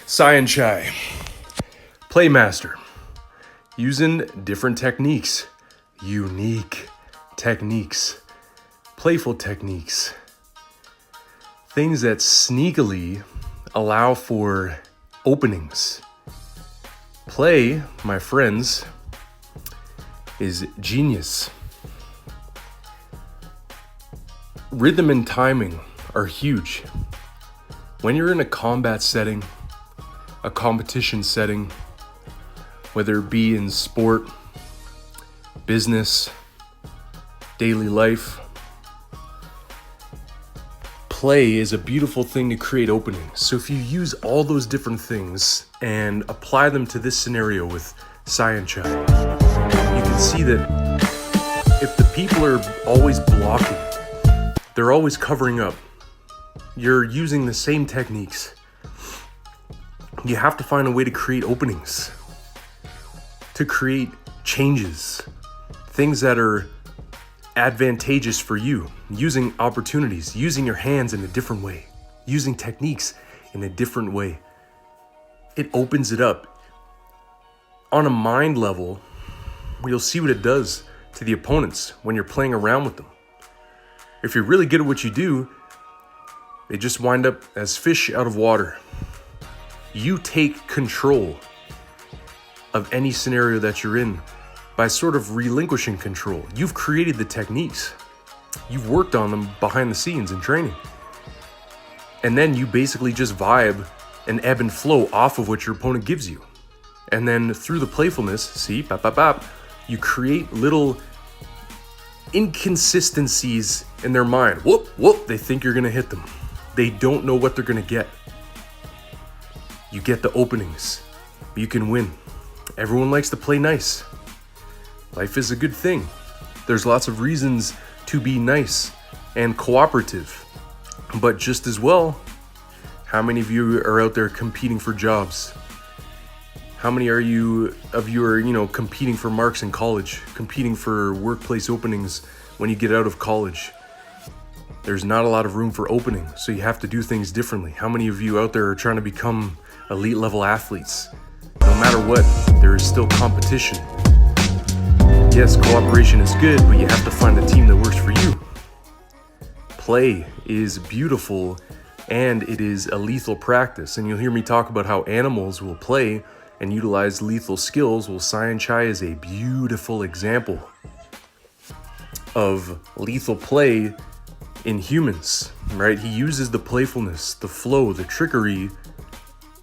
Saenchai, Playmaster, using different techniques, unique techniques, playful techniques, things that sneakily allow for openings. Play, my friends, is genius. Rhythm and timing are huge. When you're in a combat setting, a competition setting, whether it be in sport, business, daily life, play is a beautiful thing to create openings. So if you use all those different things and apply them to this scenario with Saenchai, you can see that if the people are always blocking, they're always covering up, you're using the same techniques, you have to find a way to create openings, to create changes, things that are advantageous for you, using opportunities, using your hands in a different way, using techniques in a different way. It opens it up. On a mind level, you'll see what it does to the opponents when you're playing around with them. If you're really good at what you do, they just wind up as fish out of water. You take control of any scenario that you're in by sort of relinquishing control. You've created the techniques. You've worked on them behind the scenes in training. And then you basically just vibe and ebb and flow off of what your opponent gives you. And then through the playfulness, see, bap, bap, bap, you create little inconsistencies in their mind. Whoop, whoop, they think you're gonna hit them. They don't know what they're gonna get. You get the openings. You can win. Everyone likes to play nice. Life is a good thing. There's lots of reasons to be nice and cooperative. But just as well, how many of you are out there competing for jobs? How many of you are, competing for marks in college, competing for workplace openings when you get out of college? There's not a lot of room for opening, so you have to do things differently. How many of you out there are trying to become elite level athletes? No matter what, there is still competition. Yes, cooperation is good, but you have to find a team that works for you. Play is beautiful, and it is a lethal practice. And you'll hear me talk about how animals will play and utilize lethal skills. Well, Saenchai is a beautiful example of lethal play in humans, right? He uses the playfulness, the flow, the trickery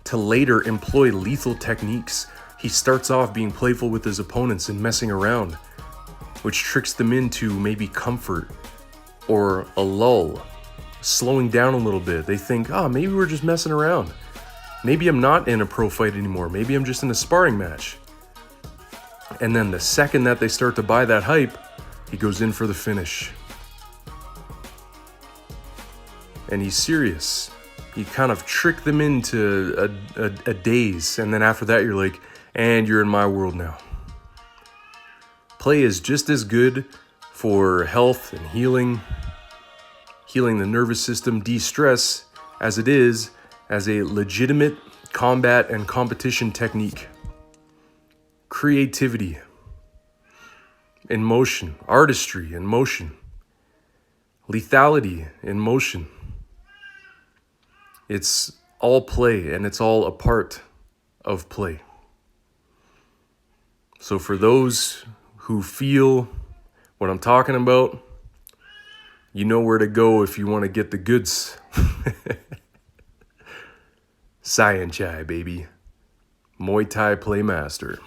to later employ lethal techniques. He starts off being playful with his opponents and messing around, which tricks them into maybe comfort or a lull, slowing down a little bit. They think, maybe we're just messing around. Maybe I'm not in a pro fight anymore. Maybe I'm just in a sparring match. And then the second that they start to buy that hype, he goes in for the finish. And he's serious. You kind of trick them into a daze. And then after that, you're like, and you're in my world now. Play is just as good for health and healing the nervous system, de-stress, as it is as a legitimate combat and competition technique. Creativity in motion, artistry in motion, lethality in motion. It's all play, and it's all a part of play. So for those who feel what I'm talking about, you know where to go if you want to get the goods. Saenchai, baby. Muay Thai Playmaster.